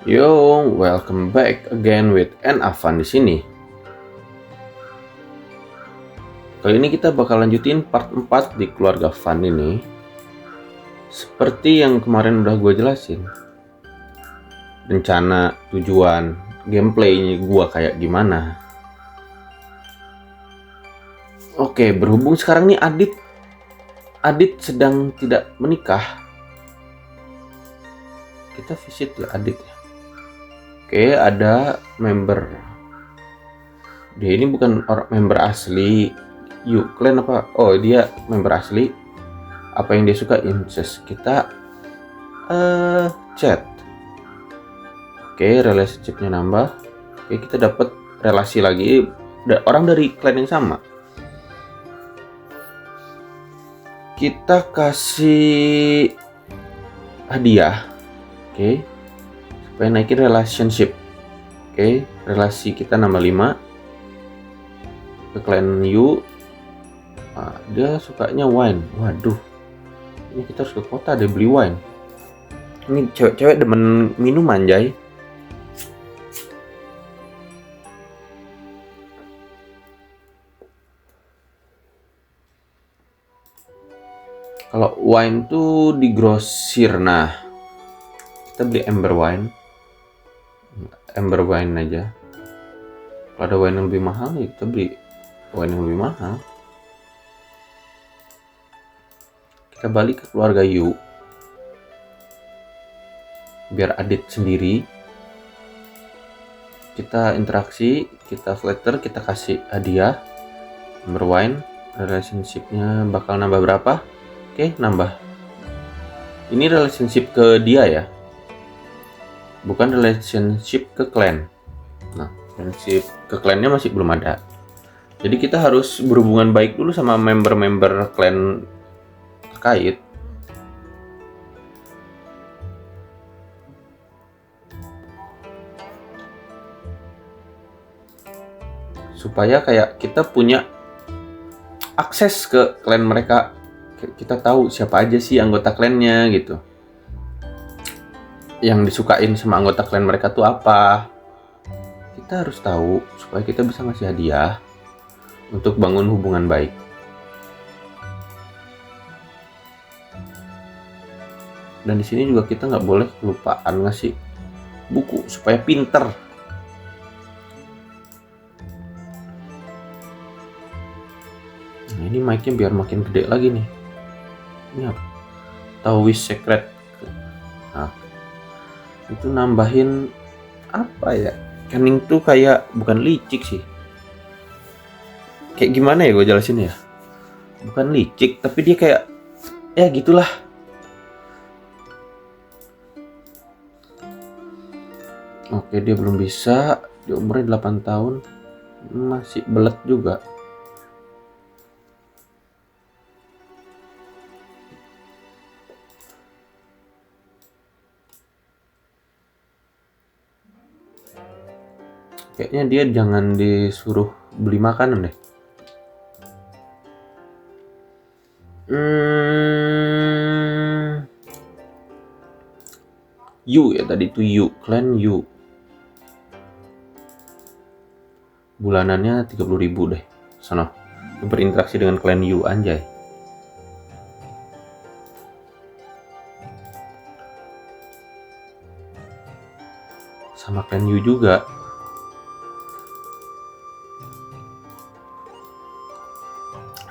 Yo, welcome back again with Afan di sini. Kali ini kita bakal lanjutin part 4 di keluarga Van ini. Seperti yang kemarin udah gue jelasin, rencana, tujuan, gameplaynya gue kayak gimana. Oke, berhubung sekarang nih Adit sedang tidak menikah. Kita visit ya Adit ya. Oke, ada member. Dia ini bukan orang member asli. Yuk, kalian apa? Oh, dia member asli. Apa yang dia suka? Incest. Kita chat. Oke, relationship-nya nambah. Oke, kita dapat relasi lagi. Orang dari klan yang sama. Kita kasih hadiah. Oke. Supaya naikin relationship. Oke, relasi kita nambah 5. Ke klan Yu. Nah, dia sukanya wine. Waduh. Ini kita harus ke kota deh beli wine. Ini cewek-cewek demen minum anjay. Kalau wine tuh di grosir. Nah, kita beli amber wine aja. Kalau ada wine yang lebih mahal ya kita beli wine yang lebih mahal. Kita balik ke keluarga Yu biar Adit sendiri. Kita interaksi, kita flatter, kita kasih hadiah amber wine. Relationship-nya bakal nambah berapa? Oke, nambah. Ini relationship ke dia ya, bukan relationship ke clan. Nah, relationship ke clannya masih belum ada. Jadi kita harus berhubungan baik dulu sama member-member clan terkait. Supaya kayak kita punya akses ke clan mereka. Kita tahu siapa aja sih anggota clannya gitu. Yang disukain sama anggota clan mereka tuh apa. Kita harus tahu supaya kita bisa ngasih hadiah untuk bangun hubungan baik. Dan di sini juga kita nggak boleh kelupaan ngasih buku supaya pinter. Nah, ini mic-nya biar makin gede lagi nih. Ini apa? Tahu wish secret. Nah, itu nambahin apa ya? Kening tuh kayak bukan licik sih. Kayak gimana ya gue jelasin ya? Bukan licik, tapi dia kayak ya gitulah. Oke, dia belum bisa. Dia umurnya 8 tahun. Masih belet juga. Kayaknya dia jangan disuruh beli makanan deh. Yu ya tadi tuh Yu, clan Yu. Bulanannya 30.000 deh. Sono. Berinteraksi dengan clan Yu anjay. Sama clan Yu juga.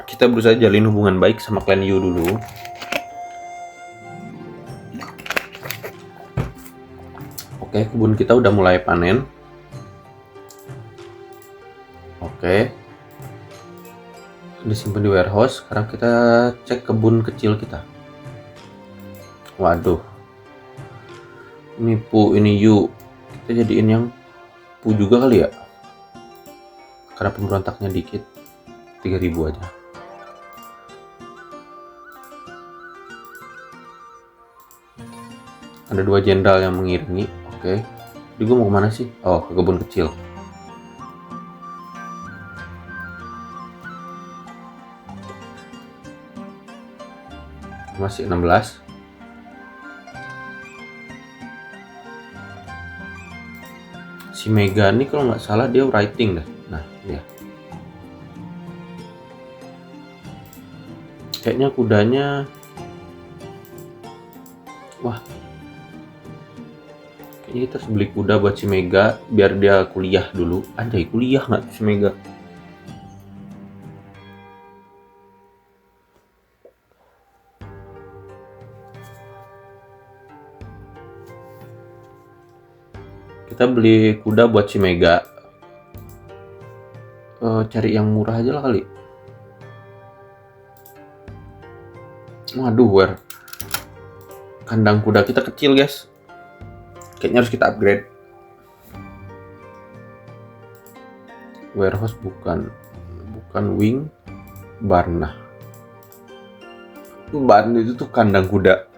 Kita berusaha jalin hubungan baik sama clan Yu dulu. Oke, kebun kita udah mulai panen. Oke. Disimpan di warehouse. Sekarang kita cek kebun kecil kita. Waduh. Ini Pu, ini Yu. Kita jadiin yang Pu juga kali ya. Karena pemberontaknya dikit. 3.000 aja. Ada 2 jenderal yang mengiringi. Oke. Jadi gue mau kemana sih? Oh, ke kebun kecil. Masih 16. Si Mega nih kalau nggak salah dia writing dah. Nah ya, kayaknya kudanya, wah kayaknya kita harus beli kuda buat si Mega biar dia kuliah dulu. Anjay, kuliah nggak si Mega? Kita beli kuda buat si Mega. Cari yang murah aja lah kali. Waduh, kandang kuda kita kecil guys. Kayaknya harus kita upgrade. Warehouse bukan wing, barn. Nah, barn itu tuh kandang kuda.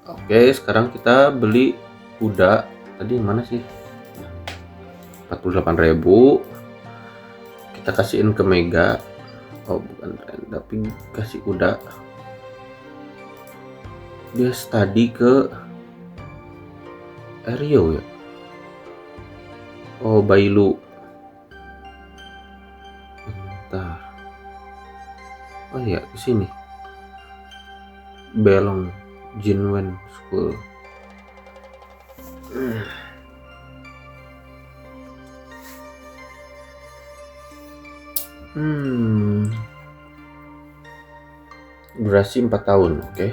Oke, sekarang kita beli kuda. Tadi mana sih? 48.000. Kita kasihin ke Mega. Oh bukan, tapi kasih kuda. Dia study ke Ario ya. Oh, Bailu. Bentar. Oh iya, ke sini. Belong Jinwen School. Durasi 4 tahun, oke.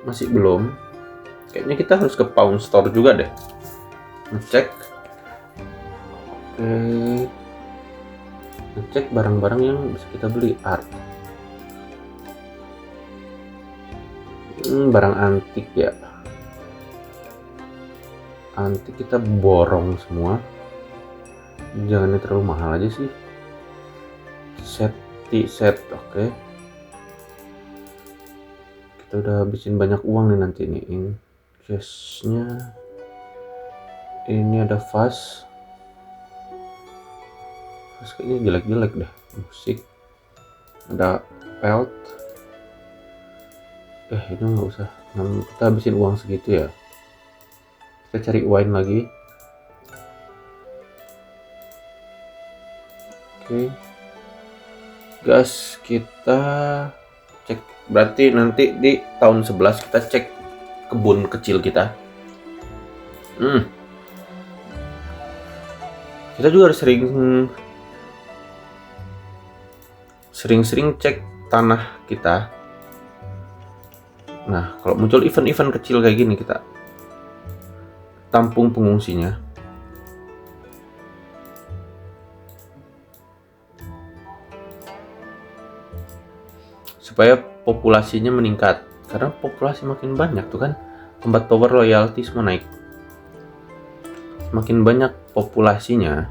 Masih belum. Kayaknya kita harus ke Pawn Store juga deh. Ngecek. Oke. Ngecek barang-barang yang bisa kita beli. Art. Barang antik ya. Antik kita borong semua. Jangan terlalu mahal aja sih. Set, oke. Kita udah habisin banyak uang nih nanti nih. Case-nya ini ada vas kayaknya jelek-jelek deh. Musik ada pelt, itu nggak usah. Kita habisin uang segitu ya. Kita cari wine lagi. Oke guys, kita cek. Berarti nanti di tahun 11 kita cek kebun kecil kita. Kita juga harus sering-sering cek tanah kita. Nah, kalau muncul event-event kecil kayak gini, kita tampung pengungsinya. Supaya populasinya meningkat. Karena populasi makin banyak tuh kan, combat power, loyalty semua naik. Semakin banyak populasinya,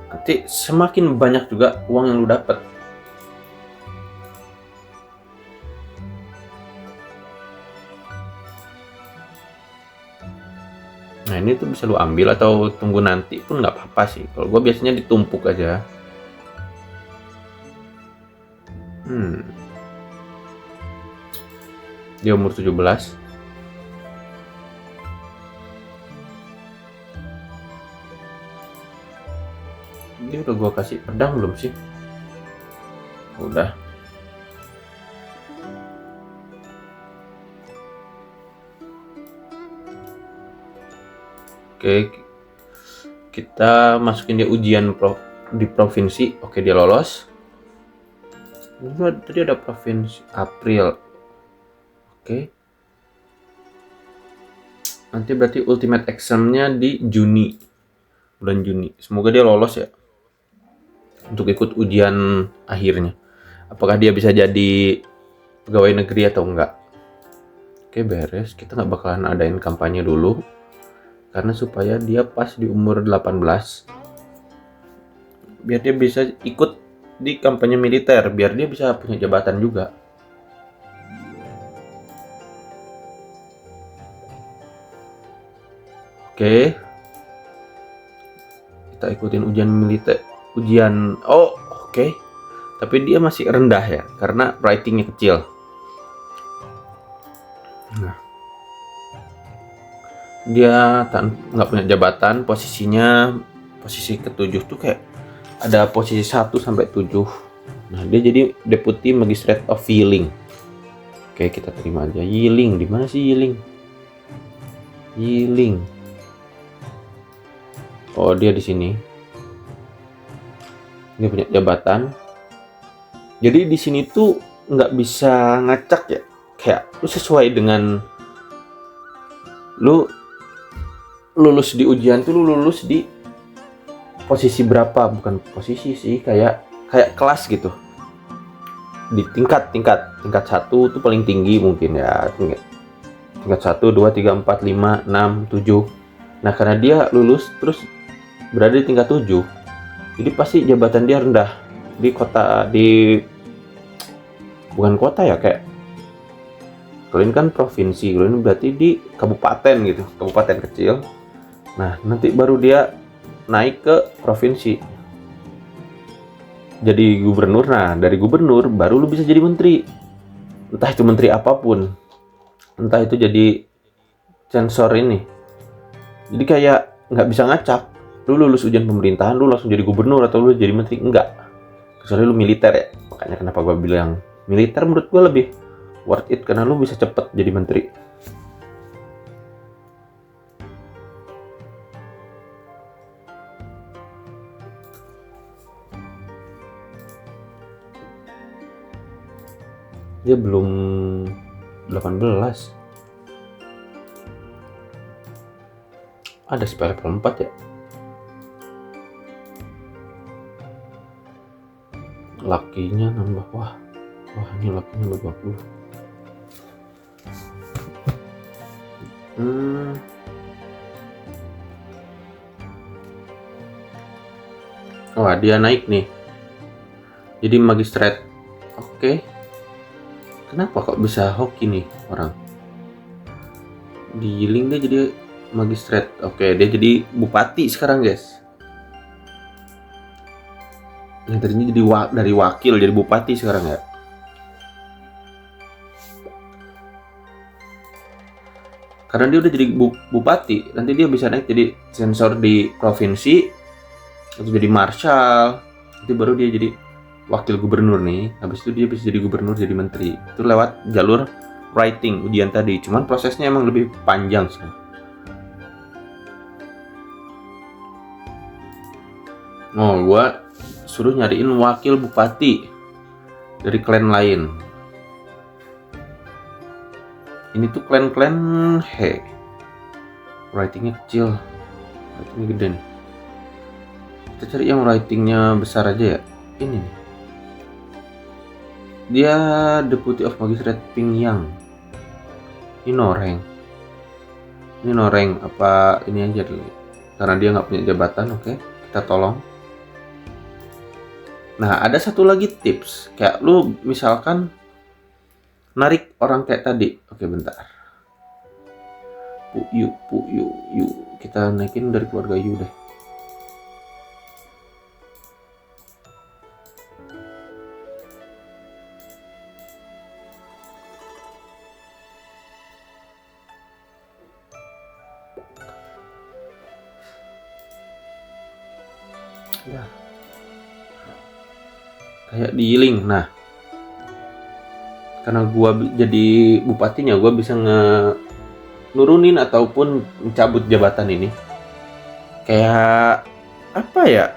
nanti semakin banyak juga uang yang lu dapat. Nah ini tuh bisa lu ambil atau tunggu nanti pun nggak apa-apa sih. Kalau gue biasanya ditumpuk aja. Dia umur 17. Dia udah gua kasih pedang belum sih? Udah. Oke, kita masukin dia ujian di provinsi. Oke, dia lolos. Tadi ada provinsi April. Oke. Nanti berarti ultimate examnya di Juni. Bulan Juni. Semoga dia lolos ya. Untuk ikut ujian akhirnya. Apakah dia bisa jadi pegawai negeri atau enggak. Oke, beres. Kita nggak bakalan adain kampanye dulu. Karena supaya dia pas di umur 18. biar dia bisa ikut di kampanye militer, biar dia bisa punya jabatan juga. Oke, kita ikutin ujian militer, oke. Tapi dia masih rendah ya, karena writingnya kecil. Nah, dia nggak punya jabatan, posisinya posisi ke-7 tuh kayak ada posisi 1 sampai 7. Nah, dia jadi Deputy Magistrate of Yiling. Oke, kita terima aja. Yiling, di mana sih Yiling? Yiling. Oh, dia di sini. Dia punya jabatan. Jadi di sini tuh nggak bisa ngacak ya. Kayak lu sesuai dengan lu lulus di ujian tuh lu lulus di posisi berapa, bukan posisi sih, kayak kelas gitu. Di tingkat 1 tuh paling tinggi mungkin ya. Tingkat 1, 2, 3, 4, 5, 6, 7. Nah, karena dia lulus terus berada di tingkat 7. Jadi pasti jabatan dia rendah di kota, bukan kota ya, kayak kalian kan provinsi, kalian berarti di kabupaten gitu, kabupaten kecil. Nah, nanti baru dia naik ke provinsi, jadi gubernur. Nah, dari gubernur baru lu bisa jadi menteri, entah itu menteri apapun, entah itu jadi sensor ini. Jadi kayak nggak bisa ngacak, lu lulus ujian pemerintahan lu langsung jadi gubernur atau lu jadi menteri, enggak, kecuali lu militer ya. Makanya kenapa gue bilang militer menurut gue lebih worth it, karena lu bisa cepet jadi menteri. Dia belum 18. Ada spell 4 ya. Lakinya nambah, wah ini lakinya nambah 20. Wah, dia naik nih jadi magistrate. Oke. Kenapa kok bisa hoki nih orang? Di Yiling dia jadi magistrate. Oke, dia jadi bupati sekarang, guys. Yang tadinya jadi dari wakil jadi bupati sekarang ya. Karena dia udah jadi bupati, nanti dia bisa naik jadi sensor di provinsi atau jadi marshal. Nanti baru dia jadi wakil gubernur nih. Habis itu dia bisa jadi gubernur, jadi menteri. Itu lewat jalur writing ujian tadi. Cuman prosesnya emang lebih panjang sih. Oh, gua suruh nyariin wakil bupati dari klan lain. Ini tuh klan He. Writingnya kecil, writingnya gede nih. Kita cari yang writingnya besar aja ya. Ini nih. Dia Deputy of Magistrate Pingyang. Ini noreng apa ini aja dulu. Karena dia nggak punya jabatan, oke. Kita tolong. Nah, ada satu lagi tips. Kayak lu misalkan narik orang kayak tadi. Oke, bentar. Yu. Kita naikin dari keluarga Yu deh. Ya. Kayak di Yiling. Nah, karena gua jadi bupatinya, gua bisa nurunin ataupun mencabut jabatan ini. Kayak apa ya?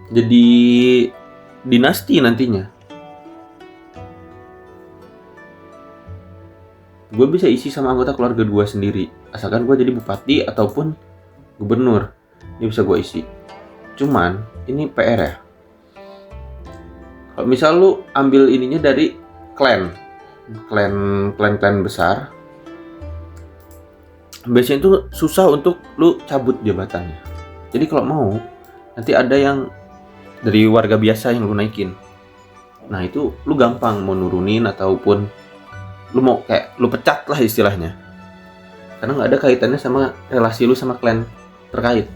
Jadi dinasti nantinya. Gue bisa isi sama anggota keluarga gue sendiri, asalkan gue jadi bupati ataupun gubernur. Ini bisa gue isi. Cuman ini PR ya. Kalau misal lu ambil ininya dari klan besar, biasanya itu susah untuk lu cabut jabatannya. Jadi kalau mau, nanti ada yang dari warga biasa yang lu naikin. Nah itu lu gampang mau nurunin ataupun lu mau kayak lu pecat lah istilahnya. Karena nggak ada kaitannya sama relasi lu sama klan terkait.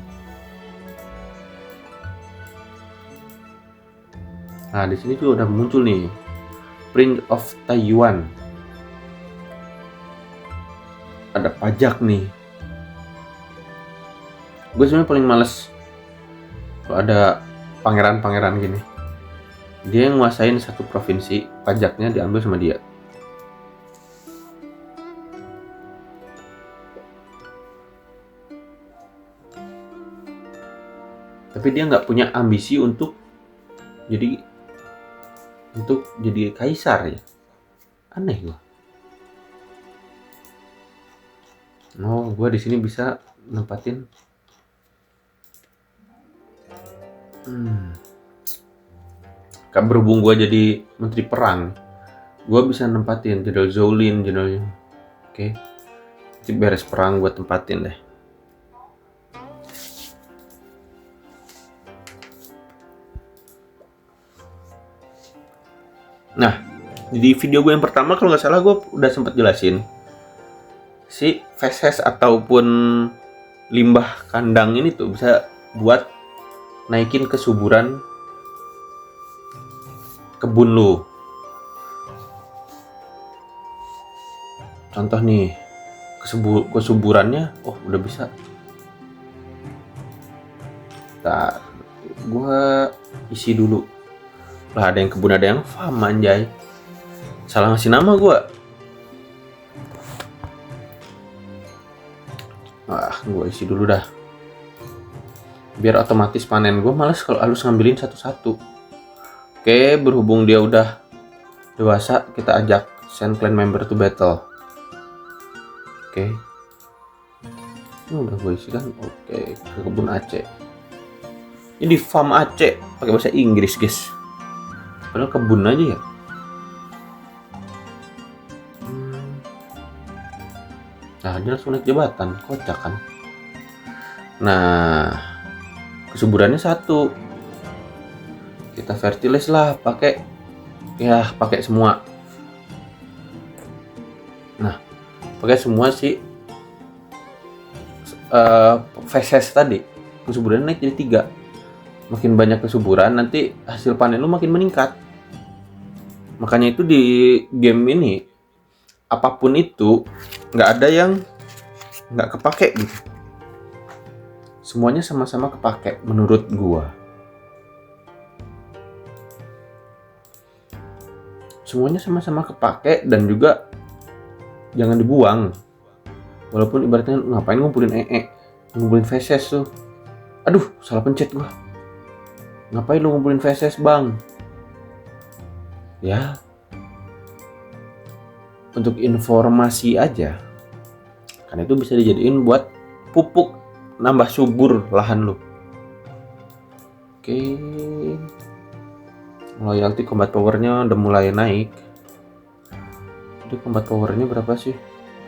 Nah di sini juga udah muncul nih Prince of Taiwan. Ada pajak nih. Gue sebenarnya paling males kalau ada pangeran-pangeran gini. Dia yang nguasain satu provinsi, pajaknya diambil sama dia. Tapi dia nggak punya ambisi untuk jadi kaisar ya. Aneh gua. Oh, gua di sini bisa nempatin. Kan berhubung gua jadi menteri perang, gua bisa nempatin Jenderal Zolin, Jenderal. Oke. Jadi beres perang gua tempatin deh. Nah, di video gue yang pertama kalau nggak salah gue udah sempat jelasin si feses ataupun limbah kandang ini tuh bisa buat naikin kesuburan kebun lu. Contoh nih, kesuburannya udah bisa. Ntar gue isi dulu. Lah ada yang kebun ada yang farm anjay. Salah ngasih nama gue. Gue isi dulu dah. Biar otomatis panen. Gue males kalau harus ngambilin satu-satu. Oke, berhubung dia udah dewasa, kita ajak send clan member to battle. Oke. Ini udah gue isi kan. Oke, ke kebun Aceh. Ini di farm Aceh pakai bahasa Inggris, guys. Padahal kebun aja ya. Nah, dia langsung naik jabatan, kocak kan. Nah, kesuburannya 1. Kita fertilize lah, pakai semua. Nah, pakai semua sih feses tadi. Kesuburannya naik jadi 3. Makin banyak kesuburan, nanti hasil panen lu makin meningkat. Makanya itu di game ini apapun itu nggak ada yang nggak kepake gitu. Semuanya sama-sama kepake menurut gua. Semuanya sama-sama kepake dan juga jangan dibuang. Walaupun ibaratnya ngapain ngumpulin feses tuh. Aduh, salah pencet gua. Ngapain lu ngumpulin feses, Bang? Ya, untuk informasi aja. Karena itu bisa dijadiin buat pupuk, nambah subur lahan lu. Oke. Loyalty combat powernya udah mulai naik. Itu combat powernya berapa sih?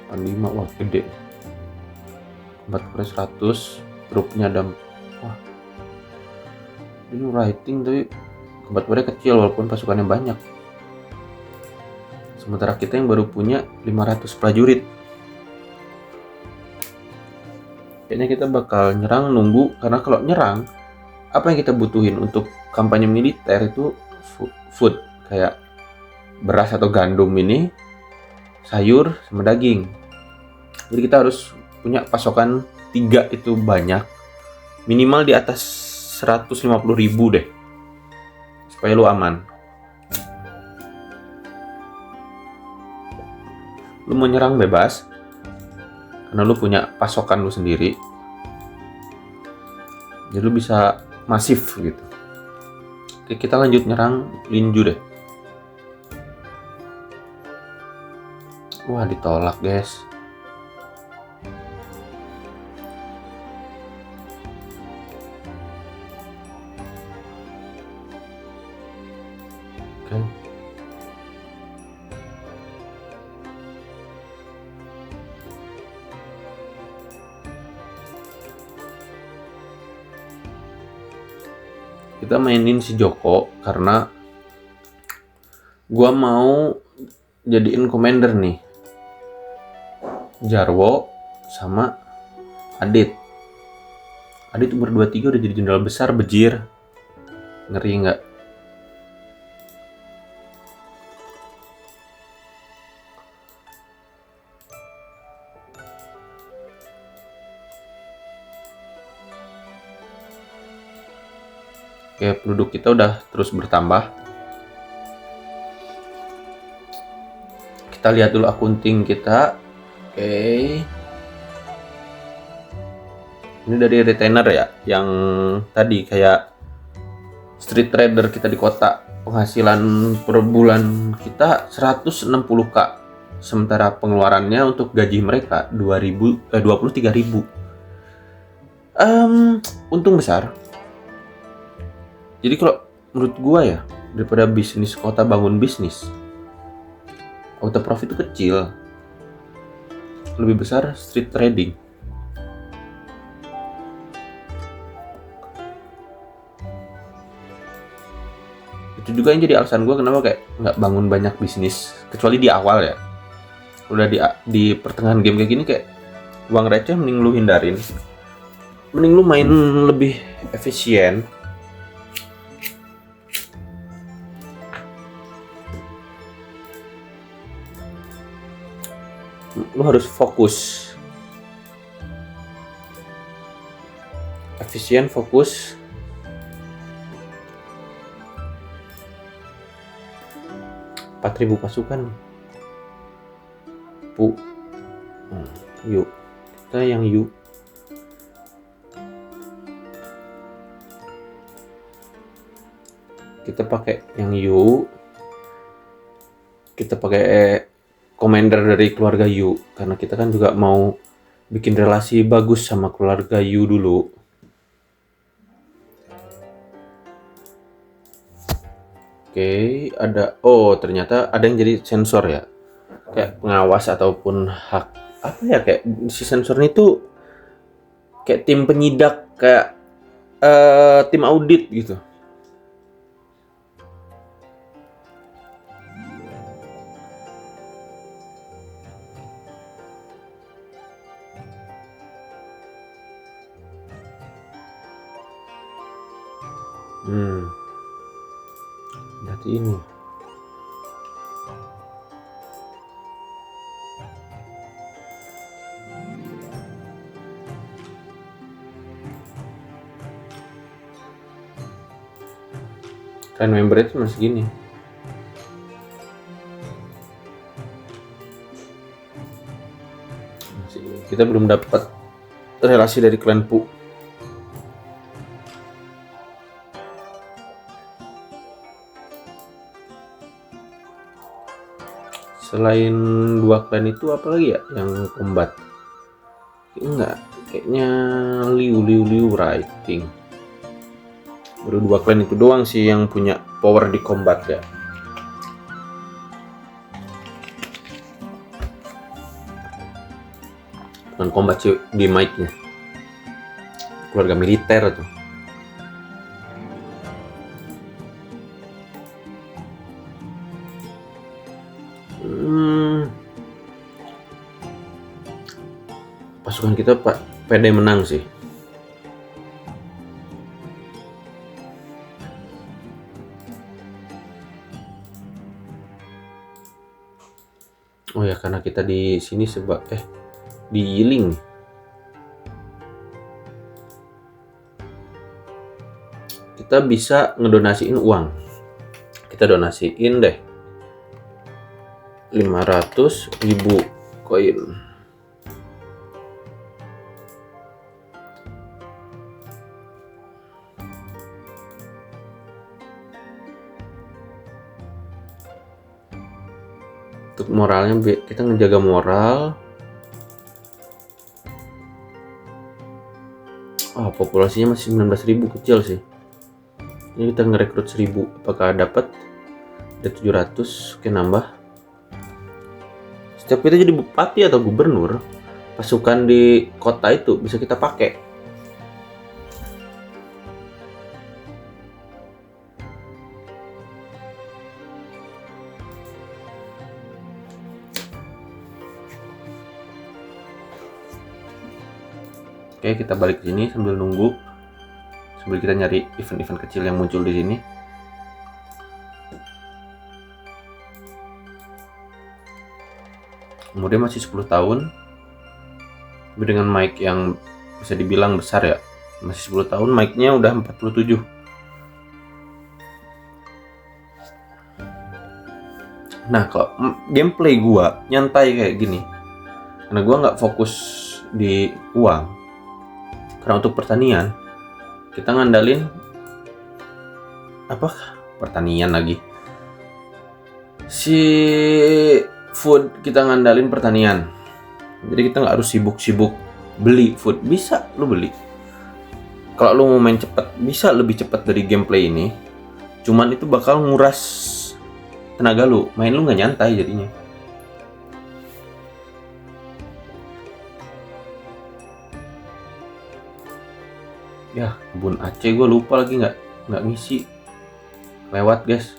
85, wah gede. Combat power 100, trupnya ada. Wah. Ini writing tapi combat powernya kecil walaupun pasukannya banyak. Sementara kita yang baru punya 500 prajurit. Kayaknya kita bakal nyerang nunggu, karena kalau nyerang apa yang kita butuhin untuk kampanye militer itu food, kayak beras atau gandum ini, sayur sama daging. Jadi kita harus punya pasokan 3 itu banyak, minimal di atas 150.000 deh, supaya lu aman. Lu mau nyerang bebas karena lu punya pasokan lu sendiri, jadi lu bisa masif gitu. Oke, kita lanjut nyerang Linju deh. Wah, ditolak guys. Oke. kita mainin si Joko karena gua mau jadiin commander nih Jarwo sama Adit umur 23 udah jadi jenderal besar, bejir. Ngeri nggak? Oke, penduduk kita udah terus bertambah. Kita lihat dulu akunting kita. Oke. Ini dari retainer ya, yang tadi kayak street trader kita di kota. Penghasilan per bulan kita 160k. Sementara pengeluarannya untuk gaji mereka 23.000. Untung besar. Jadi kalau menurut gua ya, daripada bisnis kota bangun bisnis, auto profit itu kecil. Lebih besar street trading. Itu juga yang jadi alasan gua kenapa kayak nggak bangun banyak bisnis, kecuali di awal ya. Udah di pertengahan game kayak gini kayak uang receh mending lu hindarin. Mending lu main lebih efisien. Lu harus fokus, efisien, fokus. Ribu pasukan yuk kita yang yuk kita pakai yang yuk kita pakai commander dari keluarga Yu karena kita kan juga mau bikin relasi bagus sama keluarga Yu dulu. Oke, ternyata ada yang jadi sensor ya, kayak pengawas ataupun hak apa ya, kayak si sensor itu kayak tim penyidak, kayak tim audit gitu. Berarti ini. Kan member itu masih gini. Kita belum dapat relasi dari klan Pu. Selain dua klan itu apa lagi ya yang combat? Enggak, kayaknya Liu Writing. Baru dua klan itu doang sih yang punya power di combat ya. Bukan combat sih, di mic-nya. Keluarga militer tuh. Pasukan kita pede menang sih. Oh ya, karena kita di sini di Yiling. Kita bisa ngedonasiin uang. Kita donasiin deh 500.000 koin. Untuk moralnya kita ngejaga moral. Populasinya masih 19.000, kecil sih. Ini kita ngerekrut 1.000. Apakah dapat? Ada 700. Oke, nambah. Setiap kita jadi bupati atau gubernur, pasukan di kota itu bisa kita pakai. Oke, kita balik ke sini sambil nunggu, sambil kita nyari event-event kecil yang muncul di sini. Umurnya masih 10 tahun, tapi dengan mic yang bisa dibilang besar ya. Masih 10 tahun, mic-nya udah 47. Nah, kalau gameplay gua nyantai kayak gini, karena gua nggak fokus di uang. Karena untuk pertanian, kita ngandalin apa? Pertanian lagi. Si food kita ngandalin pertanian. Jadi kita nggak harus sibuk-sibuk beli food. Bisa lu beli. Kalau lu mau main cepet, bisa lebih cepat dari gameplay ini. Cuman itu bakal nguras tenaga lu. Main lu nggak nyantai jadinya. Ya, kebun Aceh gue lupa lagi nggak ngisi. Lewat guys.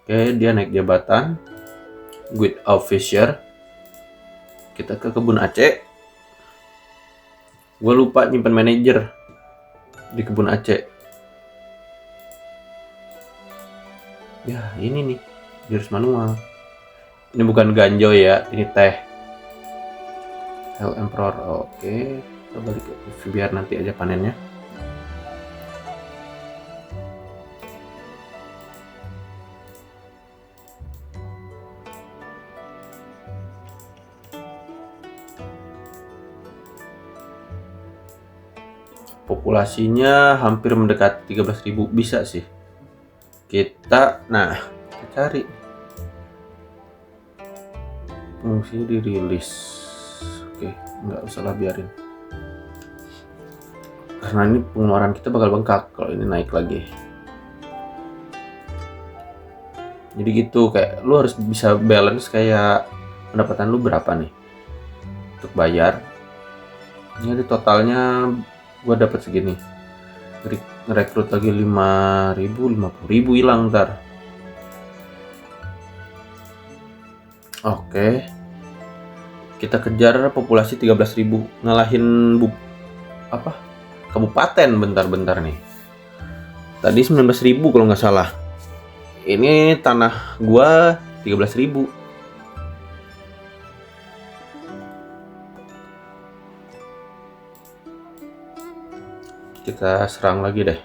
Oke, dia naik jabatan. Good officer. Kita ke kebun Aceh. Gue lupa nyimpen manajer di kebun Aceh. Ya, ini nih. Jurus manual. Ini bukan ganjo ya, ini teh. Hell Emperor. Oke, kita balik ke biar nanti aja panennya. Populasinya hampir mendekati 13.000, bisa sih. Kita cari. Fungsi dirilis. Oke, nggak usah lah, biarin. Karena ini pengeluaran kita bakal bengkak kalau ini naik lagi. Jadi gitu, kayak lu harus bisa balance kayak pendapatan lu berapa nih untuk bayar. Ini ada totalnya gua dapat segini. Ngerekrut lagi 5.000, 50.000 hilang ntar. Oke. Kita kejar populasi 13.000, ngalahin kabupaten bentar nih. Tadi 19.000 kalau nggak salah. Ini tanah gua 13.000. Kita serang lagi deh.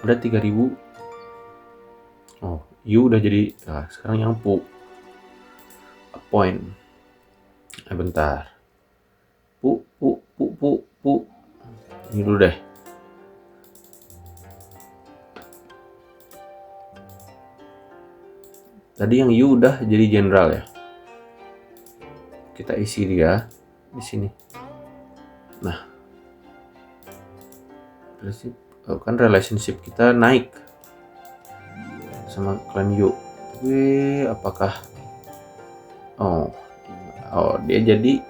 Udah 3.000. Oh, U udah jadi. Nah, sekarang yang Pu. Appoint. Bentar. Pu. Ini dulu deh. Tadi yang U udah jadi jenderal ya. Kita isi dia di sini. Nah, kan relationship kita naik sama klan U. Tapi apakah dia jadi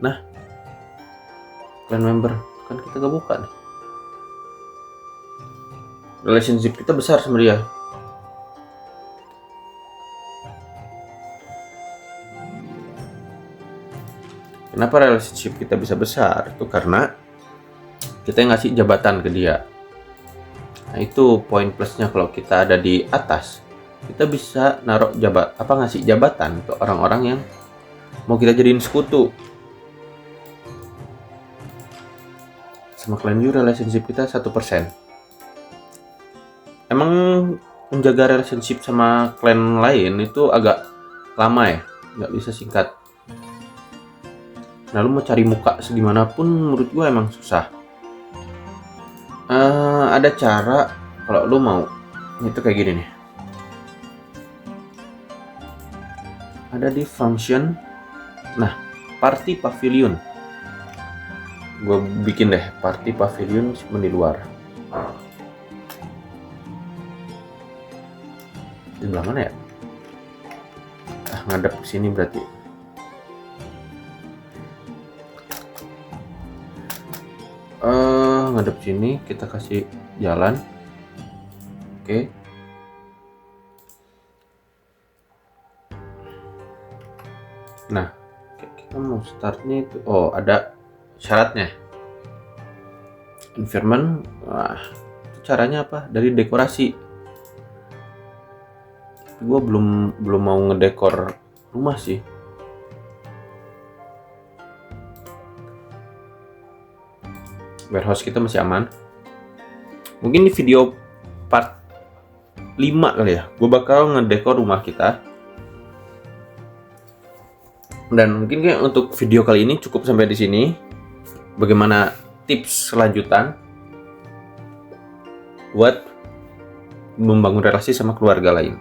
clan member kan kita gak buka nih. Relationship kita besar sama dia. Kenapa relationship kita bisa besar? Itu karena kita ngasih jabatan ke dia. Nah, itu poin plusnya kalau kita ada di atas. Kita bisa ngasih jabatan ke orang-orang yang mau kita jadiin sekutu. Sama clan U relationship kita 1%. Emang menjaga relationship sama clan lain itu agak lama ya, nggak bisa singkat. Nah, lu mau cari muka segimanapun menurut gue emang susah. Ada cara kalau lu mau. Itu kayak gini nih. Ada di function. Nah, party pavilion. Gue bikin deh party pavilion di luar. Di belah mana ya? Ngadep ke sini berarti. ngadep sini, kita kasih jalan. Oke. Nah, kita mau startnya itu, oh ada syaratnya. Environment, wah, itu caranya apa? Dari dekorasi. Gue belum mau ngedekor rumah sih. Warehouse kita masih aman. Mungkin di video part 5 kali ya, gue bakal ngedekor rumah kita. Dan mungkin kayak untuk video kali ini cukup sampai di sini. Bagaimana tips selanjutan buat membangun relasi sama keluarga lain.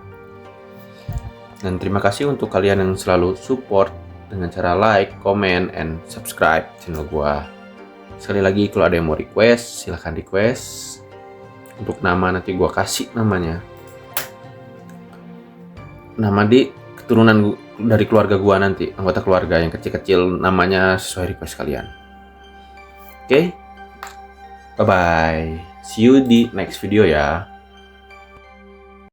Dan terima kasih untuk kalian yang selalu support dengan cara like, comment, and subscribe channel gua. Sekali lagi kalau ada yang mau request, silahkan request. Untuk nama nanti gua kasih namanya. Nama di keturunan dari keluarga gua nanti, anggota keluarga yang kecil-kecil namanya sesuai request kalian. Oke? Bye-bye. See you di next video ya.